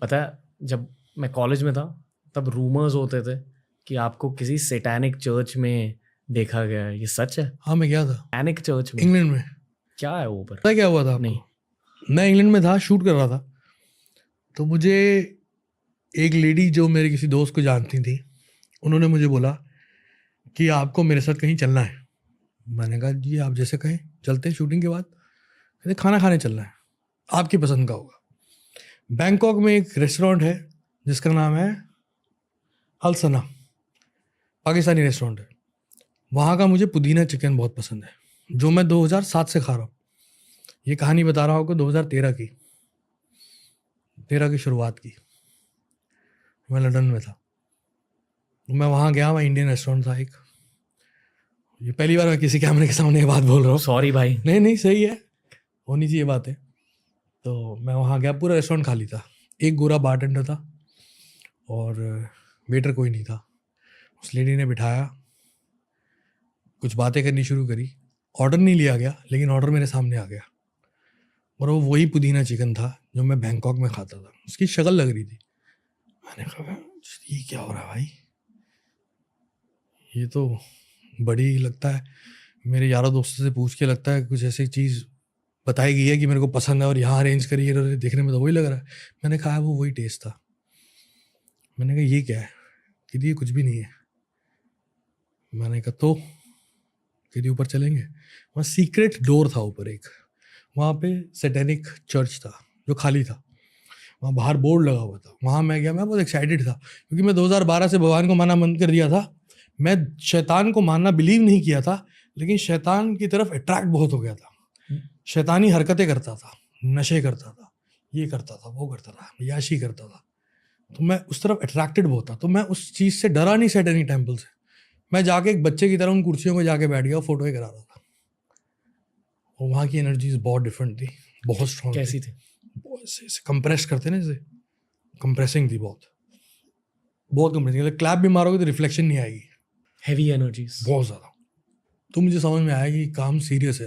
पता है, जब मैं कॉलेज में था तब रूमर्स होते थे कि आपको किसी सैटेनिक चर्च में देखा गया है। ये सच है? हाँ, मैं गया था सैटेनिक चर्च में? इंग्लैंड में। क्या है वो पर? पता है क्या हुआ था आपको? नहीं। मैं इंग्लैंड में था, शूट कर रहा था, तो मुझे एक लेडी जो मेरे किसी दोस्त को जानती थी, उन्होंने मुझे बोला कि आपको मेरे साथ कहीं चलना है। मैंने कहा जी आप जैसे कहें, चलते हैं शूटिंग के बाद। कहते खाना खाने चलना है, आपकी पसंद का होगा। बैंकॉक में एक रेस्टोरेंट है जिसका नाम है अल-सना, पाकिस्तानी रेस्टोरेंट है। वहाँ का मुझे पुदीना चिकन बहुत पसंद है, जो मैं 2007 से खा रहा हूँ। ये कहानी बता रहा हूँ आपको 2013 की शुरुआत की। मैं लंदन में था, मैं वहाँ गया, वहाँ इंडियन रेस्टोरेंट था एक। ये पहली बार मैं किसी कैमरे के सामने ये बात बोल रहा हूँ। सॉरी भाई। नहीं सही है, होनी चाहिए बात है। तो मैं वहाँ गया, पूरा रेस्टोरेंट खाली था, एक गोरा बारटेंडर था और वेटर कोई नहीं था। उस लेडी ने बिठाया, कुछ बातें करनी शुरू करी। ऑर्डर नहीं लिया गया, लेकिन ऑर्डर मेरे सामने आ गया और वो वही पुदीना चिकन था जो मैं बैंकॉक में खाता था। उसकी शक्ल लग रही थी। मैंने कहा ये क्या हो रहा है भाई, ये तो बड़ी लगता है, मेरे यारों दोस्तों से पूछ के लगता है कुछ ऐसी चीज़ बताई गई है कि मेरे को पसंद है और यहाँ अरेंज करी है, देखने में तो वही लग रहा है। मैंने कहा वो वही टेस्ट था। मैंने कहा ये क्या है? कि ये कुछ भी नहीं है। मैंने कहा तो कि ऊपर चलेंगे। वहाँ सीक्रेट डोर था ऊपर एक, वहाँ पे सैटेनिक चर्च था जो खाली था, वहाँ बाहर बोर्ड लगा हुआ था। वहाँ मैं गया, मैं बहुत एक्साइटेड था क्योंकि मैं 2012 से भगवान को मानना बंद कर दिया था। मैं शैतान को मानना बिलीव नहीं किया था, लेकिन शैतान की तरफ अट्रैक्ट बहुत हो गया था। शैतानी हरकतें करता था, नशे करता था, ये करता था, वो करता था, याशी करता था, तो मैं उस तरफ अट्रैक्टेड बहुत था। तो मैं उस चीज़ से डरा नहीं, सैटेनिक टेम्पल से। मैं जाके एक बच्चे की तरह उन कुर्सियों में जाके बैठ गया, फोटो ही करा रहा था। और वहाँ की एनर्जीज बहुत डिफरेंट थी, बहुत स्ट्रॉन्ग। कैसी थी? कंप्रेस करते ना, जैसे कंप्रेसिंग थी, बहुत कंप्रेसिंग। क्लैप भी मारोगे तो रिफ्लेक्शन नहीं आएगी, हेवी एनर्जीज बहुत ज़्यादा। तो मुझे समझ में आया कि काम सीरियस है।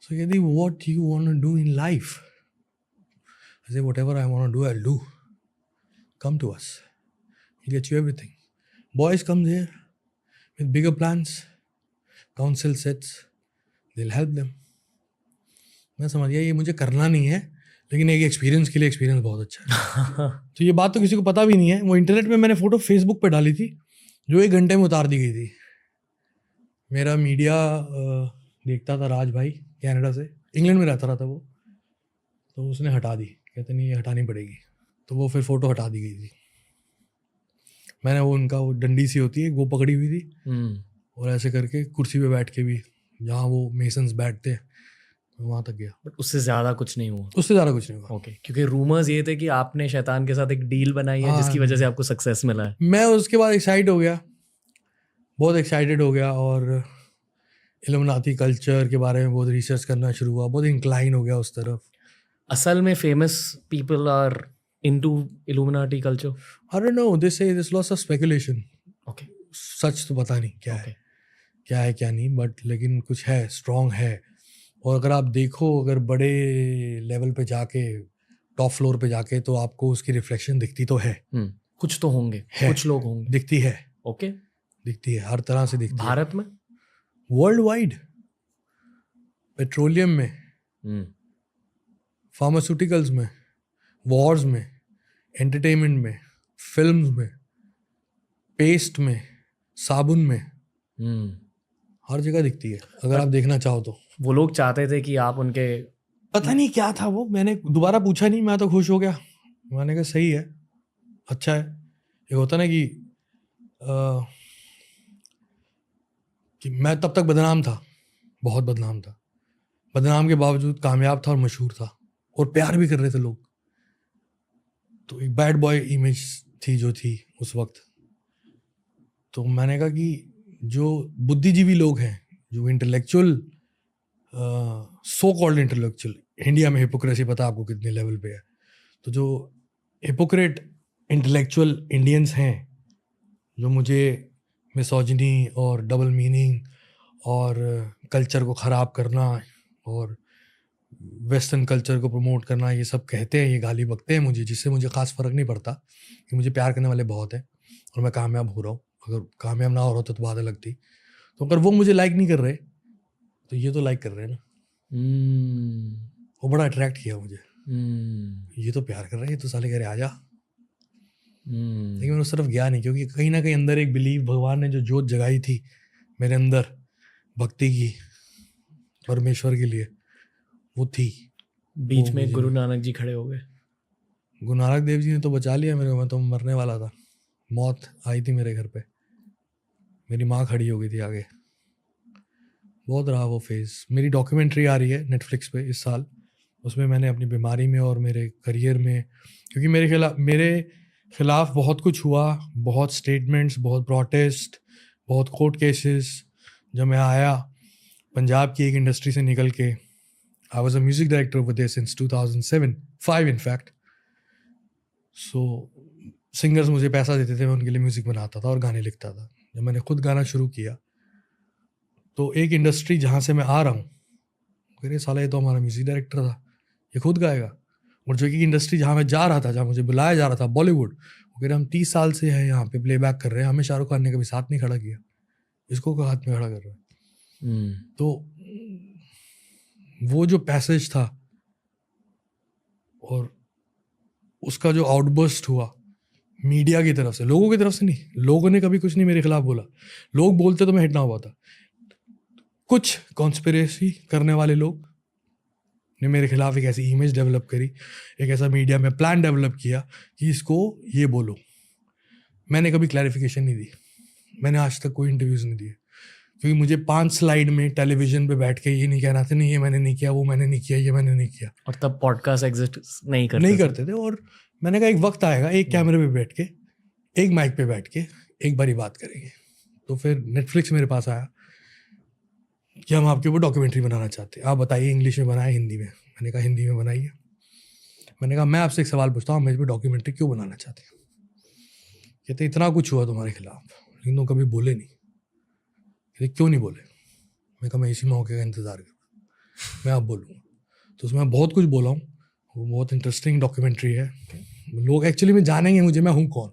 सो कहती what you want to do in life? I say whatever I want to do I will do, come to us, we'll get you everything. Boys come here with bigger plans, council sets, they'll help them. मैं समझ गया ये मुझे करना नहीं है, लेकिन एक एक्सपीरियंस के लिए एक्सपीरियंस बहुत अच्छा है। तो ये बात तो किसी को पता भी नहीं है। वो इंटरनेट पे मैंने फ़ोटो फेसबुक पे डाली थी जो 1 घंटे में उतार दी गई थी। मेरा मीडिया देखता था, राज भाई कनाडा से, इंग्लैंड में रहता रहा था वो, तो उसने हटा दी, कहते नहीं ये हटानी पड़ेगी। तो वो फिर फ़ोटो हटा दी गई थी। मैंने वो उनका वो डंडी सी होती है वो पकड़ी हुई थी और ऐसे करके कुर्सी पे बैठ के भी, जहाँ वो मेसन्स बैठते हैं, वहाँ तक गया। बट उससे ज़्यादा कुछ नहीं हुआ? उससे ज़्यादा कुछ नहीं हुआ। ओके, क्योंकि रूमर्स ये थे कि आपने शैतान के साथ एक डील बनाई है जिसकी वजह से आपको सक्सेस मिला है। मैं उसके बाद एक्साइट हो गया, बहुत एक्साइटेड हो गया, और इल्यूमिनाटी कल्चर के बारे में बहुत रिसर्च करना शुरू हुआ, बहुत इंक्लाइन हो गया उस तरफ। असल में famous people are into Illuminati culture? I don't know, they say this lots of speculation. Okay, सच तो पता नहीं क्या है, क्या है क्या नहीं, बट लेकिन कुछ है, स्ट्रॉन्ग है। और अगर आप देखो, अगर बड़े लेवल पे जाके, टॉप फ्लोर पे जाके, तो आपको उसकी रिफ्लेक्शन दिखती तो है। कुछ तो होंगे, कुछ लोग होंगे, दिखती है। ओके, दिखती है, हर तरह से दिखती है। भारत में, वर्ल्ड वाइड, पेट्रोलियम में, फार्मास्यूटिकल्स में, वॉर्स में, एंटरटेनमेंट में, फिल्म्स में, पेस्ट में, साबुन में, हर जगह दिखती है अगर आप देखना चाहो तो। वो लोग चाहते थे कि आप उनके, पता नहीं क्या था वो, मैंने दोबारा पूछा नहीं, मैं तो खुश हो गया। मैंने कहा सही है, अच्छा है। एक होता ना कि मैं तब तक बदनाम था, बहुत बदनाम था, बदनाम के बावजूद कामयाब था और मशहूर था और प्यार भी कर रहे थे लोग। तो एक बैड बॉय इमेज थी जो थी उस वक्त। तो मैंने कहा कि जो बुद्धिजीवी लोग हैं, जो intellectual, so called intellectual, India में हिपोक्रेसी पता आपको कितने लेवल पे है, तो जो हिपोक्रेट इंटेलेक्चुअल इंडियंस हैं, जो मुझे मिसोजिनी और डबल मीनिंग और कल्चर को ख़राब करना और वेस्टर्न कल्चर को प्रमोट करना, ये सब कहते हैं, ये गाली बकते हैं मुझे, जिससे मुझे खास फर्क नहीं पड़ता कि मुझे प्यार करने वाले बहुत हैं और मैं कामयाब हो रहा हूँ। अगर कामयाब ना हो रहा होता तो बात अलग थी। तो अगर वो मुझे लाइक नहीं कर रहे तो ये तो लाइक कर रहे हैं ना। वो बड़ा अट्रैक्ट किया मुझे, ये तो प्यार कर रहे हैं, ये तो साले कह रहे आजा। लेकिन मैं उस तरफ गया नहीं, क्योंकि कहीं ना कहीं अंदर एक बिलीव, भगवान ने जो जोत जगाई थी मेरे अंदर भक्ति की, परमेश्वर के लिए, वो थी। बीच में गुरु नानक जी खड़े हो गए। गुरु नानक देव जी ने तो बचा लिया मेरे को, मैं तो मरने वाला था। मौत आई थी मेरे घर पे, मेरी माँ खड़ी हो गई थी आगे। बहुत रहा वो फेज़। मेरी डॉक्यूमेंट्री आ रही है नेटफ्लिक्स पे इस साल, उसमें मैंने अपनी बीमारी में और मेरे करियर में, क्योंकि मेरे खिलाफ बहुत कुछ हुआ, बहुत स्टेटमेंट्स, बहुत प्रोटेस्ट, बहुत कोर्ट केसेस। जब मैं आया पंजाब की एक इंडस्ट्री से निकल के, I was a music director over there since 2005 in fact. So singers मुझे पैसा देते थे, मैं उनके लिए म्यूज़िक बनाता था और गाने लिखता था। जब मैंने खुद गाना शुरू किया तो एक इंडस्ट्री जहाँ से मैं आ रहा हूँ कह रहे साला ये तो हमारा म्यूज़िक डायरेक्टर था, ये खुद गाएगा। और जो कि इंडस्ट्री जहाँ मैं जा रहा था, जहाँ मुझे बुलाया जा रहा था, बॉलीवुड, वो कह रहे हम 30 साल से हैं यहाँ पे प्लेबैक कर रहे हैं, हमें शाहरुख खान ने कभी साथ नहीं खड़ा किया, इसको हाथ में खड़ा कर रहा है। तो वो जो पैसेज था और उसका जो आउटबर्स्ट हुआ मीडिया की तरफ से, लोगों की तरफ से नहीं, लोगों ने कभी कुछ नहीं मेरे खिलाफ बोला। लोग बोलते तो मैं हिट ना हुआ था। कुछ कॉन्स्पिरेसी करने वाले लोग ने मेरे खिलाफ एक ऐसी इमेज डेवलप करी, एक ऐसा मीडिया में प्लान डेवलप किया कि इसको ये बोलो। मैंने कभी क्लैरिफिकेशन नहीं दी, मैंने आज तक कोई इंटरव्यूज़ नहीं दिए, क्योंकि मुझे 5 स्लाइड में टेलीविजन पे बैठ के ये नहीं कहना था, नहीं ये मैंने नहीं किया, वो मैंने नहीं किया, ये मैंने नहीं किया। और तब पॉडकास्ट एग्जिस्ट नहीं करते थे। और मैंने कहा एक वक्त आएगा, एक कैमरे पे बैठ के, एक माइक पे बैठ के एक बारी बात करेंगे। तो फिर नेटफ्लिक्स मेरे पास आया कि हम आपके ऊपर डॉक्यूमेंट्री बनाना चाहते हैं, आप बताइए इंग्लिश में बनाए हिंदी में। मैंने कहा हिंदी में बनाइए। मैंने कहा मैं आपसे एक सवाल पूछता हूँ, मेरे पे डॉक्यूमेंट्री क्यों बनाना चाहते हैं? कहते इतना कुछ हुआ तुम्हारे खिलाफ लेकिन तुम कभी बोले नहीं। कहते क्यों नहीं बोले? मैं कहा मैं इसी मौके का इंतज़ार कर रहा, मैं अब बोलूँगा। तो उसमें बहुत कुछ बोला हूँ, वो बहुत इंटरेस्टिंग डॉक्यूमेंट्री है। लोग एक्चुअली में जानेंगे मुझे, मैं हूँ कौन।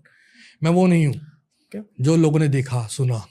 मैं वो नहीं हूँ जो लोगों ने देखा सुना।